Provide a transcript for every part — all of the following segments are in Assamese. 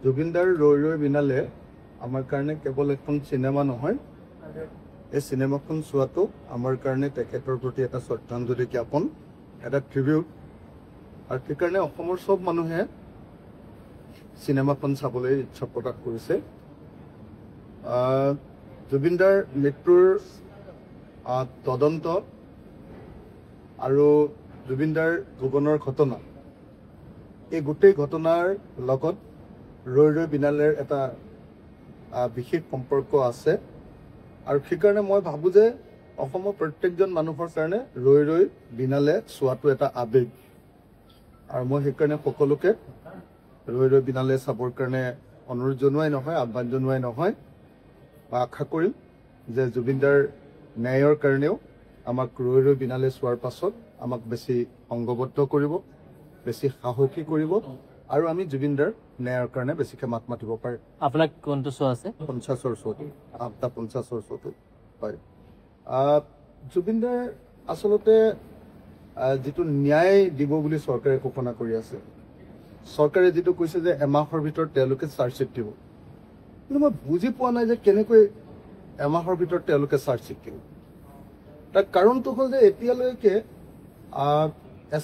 জুবিনদাৰ ৰৈ ৰৈ বিনালে আমাৰ কাৰণে কেৱল এখন চিনেমা নহয়, এই চিনেমাখন চোৱাটো আমাৰ কাৰণে তেখেতৰ প্ৰতি এটা শ্ৰদ্ধাঞ্জলি জ্ঞাপন, এটা ট্ৰিবিউট। আৰু সেইকাৰণে অসমৰ চব মানুহে চিনেমাখন চাবলৈ ইচ্ছা প্ৰকাশ কৰিছে। জুবিনদাৰ মৃত্যুৰ তদন্ত আৰু জুবিনদাৰ জীৱনৰ ঘটনা, এই গোটেই ঘটনাৰ লগত ৰৈ ৰৈ বিনালেৰ এটা বিশেষ সম্পৰ্ক আছে। আৰু সেইকাৰণে মই ভাবোঁ যে অসমৰ প্ৰত্যেকজন মানুহৰ কাৰণে ৰৈ ৰৈ বিনালে চোৱাটো এটা আৱেগ। আৰু মই সেইকাৰণে সকলোকে ৰৈ ৰৈ বিনালে চাবৰ কাৰণে অনুৰোধ জনোৱাই নহয়, আহ্বান জনোৱাই নহয়, বা আশা কৰিম যে জুবিনদাৰ ন্যায়ৰ কাৰণেও আমাক ৰৈ ৰৈ বিনালে চোৱাৰ পাছত আমাক বেছি সংঘবদ্ধ কৰিব, বেছি সাহসী কৰিব, আৰু আমি জুবিনদাৰ ন্যায়ৰ কাৰণে বেছিকৈ মাত মাতিব পাৰিম। আপোনাক কোনটো শ্ব' আছে? 50ৰ শ্ব'টো, 50ৰ শ্ব'টো হয়। জুবিনদাৰ আচলতে যিটো ন্যায় দিব বুলি চৰকাৰে ঘোষণা কৰি আছে, চৰকাৰে যিটো কৈছে যে এমাহৰ ভিতৰত তেওঁলোকে চাৰ্জশ্বিট দিব, কিন্তু মই বুজি পোৱা নাই যে কেনেকৈ এমাহৰ ভিতৰত তেওঁলোকে চাৰ্জশ্বিট দিব। তাৰ কাৰণটো হ'ল যে এতিয়ালৈকে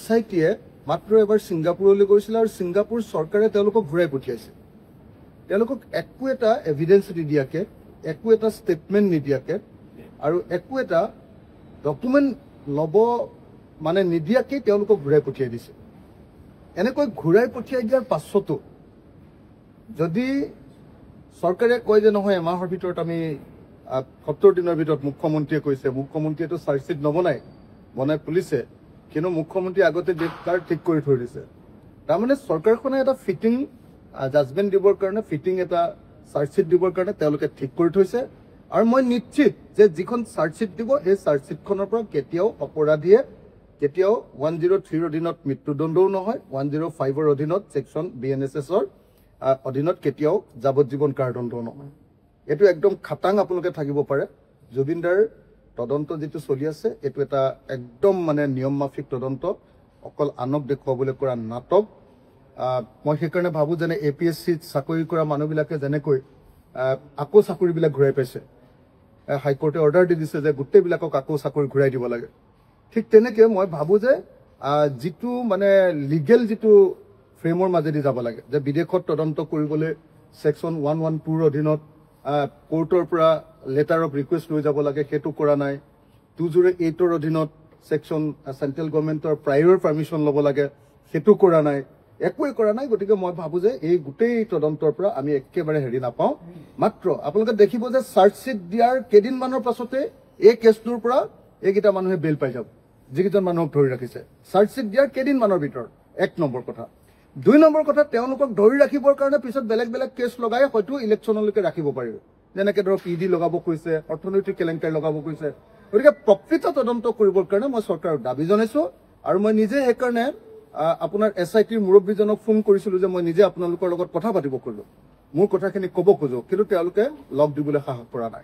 SIT-য়ে মাত্ৰ এবাৰ ছিংগাপুৰলৈ গৈছিলে আৰু ছিংগাপুৰ চৰকাৰে তেওঁলোকক ঘূৰাই পঠিয়াইছে। তেওঁলোকক একো এটা এভিডেন্স নিদিয়াকে, একো এটা ষ্টেটমেণ্ট নিদিয়াকে আৰু একো এটা ডকুমেণ্ট ল'ব নিদিয়াকেই তেওঁলোকক ঘূৰাই পঠিয়াই দিছে। এনেকৈ ঘূৰাই পঠিয়াই দিয়াৰ পাছতো যদি চৰকাৰে কয় যে নহয় এমাহৰ ভিতৰত আমি 70 দিনৰ ভিতৰত, মুখ্যমন্ত্ৰীয়ে কৈছে, মুখ্যমন্ত্ৰীয়েতো চাৰ্জশ্বিট বনাই তুলিছে, কিন্তু মুখ্যমন্ত্ৰীয়ে আগতে ডেট কাৰ্ড ঠিক কৰি থৈ দিছে। তাৰমানে চৰকাৰখনে এটা ফিটিং জাজমেণ্ট দিবৰ কাৰণে, ফিটিং এটা চাৰ্জশ্বিট দিবৰ কাৰণে তেওঁলোকে ঠিক কৰি থৈছে। আৰু মই নিশ্চিত যে যিখন চাৰ্জশ্বিট দিব, সেই চাৰ্জশ্বিটখনৰ পৰা কেতিয়াও অপৰাধীয়ে কেতিয়াও 103ৰ অধীনত মৃত্যুদণ্ডও নহয়, 105ৰ অধীনত ছেকশ্যন BNSS-ৰ অধীনত কেতিয়াও যাৱজ্জীৱন কাৰাদণ্ডও নহয়। এইটো একদম খাটাং আপোনালোকে থাকিব পাৰে। জুবিনদাৰ তদন্ত যিটো চলি আছে, এইটো এটা একদম নিয়ম মাফিক তদন্ত, অকল আনক দেখুৱাবলৈ কৰা নাটক। মই সেইকাৰণে ভাবোঁ যেনে APSC-ত চাকৰি কৰা মানুহবিলাকে যেনেকৈ আকৌ চাকৰিবিলাক ঘূৰাই পাইছে, হাইকোৰ্টে অৰ্ডাৰ দি দিছে যে গোটেইবিলাকক আকৌ চাকৰি ঘূৰাই দিব লাগে, ঠিক তেনেকৈ মই ভাবোঁ যে যিটো লিগেল যিটো ফ্ৰেমৰ মাজেদি যাব লাগে, যে বিদেশত তদন্ত কৰিবলৈ ছেকশ্যন 112ৰ অধীনত কোৰ্টৰ পৰা লেটাৰ অফ ৰিকুৱেষ্ট লৈ যাব লাগে, সেইটো কৰা নাই। 208ৰ অধীনত ছেকশ্যন চেণ্ট্ৰেল গভৰ্ণমেণ্টৰ প্ৰায়ৰ পাৰ্মিশ্যন ল'ব লাগে, সেইটো কৰা নাই, একোৱেই কৰা নাই। গতিকে মই ভাবোঁ যে এই গোটেই তদন্তৰ পৰা আমি একেবাৰে নাপাওঁ। মাত্ৰ আপোনালোকে দেখিব যে চাৰ্জশ্বিট দিয়াৰ কেইদিনমানৰ পাছতে এই কেছটোৰ পৰা এইকেইটা মানুহে বেল পাই যাব, যিকেইজন মানুহক ধৰি ৰাখিছে চাৰ্জশ্বিট দিয়াৰ কেইদিনমানৰ ভিতৰত। 1 নম্বৰ কথা। 2 নম্বৰ কথা, তেওঁলোকক ধৰি ৰাখিবৰ কাৰণে পিছত বেলেগ বেলেগ কেছ লগাই হয়তো ইলেকশ্যনলৈকে ৰাখিব পাৰিব, যেনেকৈ ধৰক ED লগাব কৈছে, অৰ্থনৈতিক কেলেংকাৰী লগাব কৈছে। গতিকে প্ৰকৃত তদন্ত কৰিবৰ কাৰণে মই চৰকাৰক দাবী জনাইছোঁ। আৰু মই নিজে সেইকাৰণে আপোনাৰ SIT-ৰ মুৰব্বীজনক ফোন কৰিছিলোঁ যে মই নিজে আপোনালোকৰ লগত কথা পাতিব খোজোঁ, মোৰ কথাখিনি ক'ব খোজোঁ, কিন্তু তেওঁলোকে লগ দিবলৈ সাহস কৰা নাই।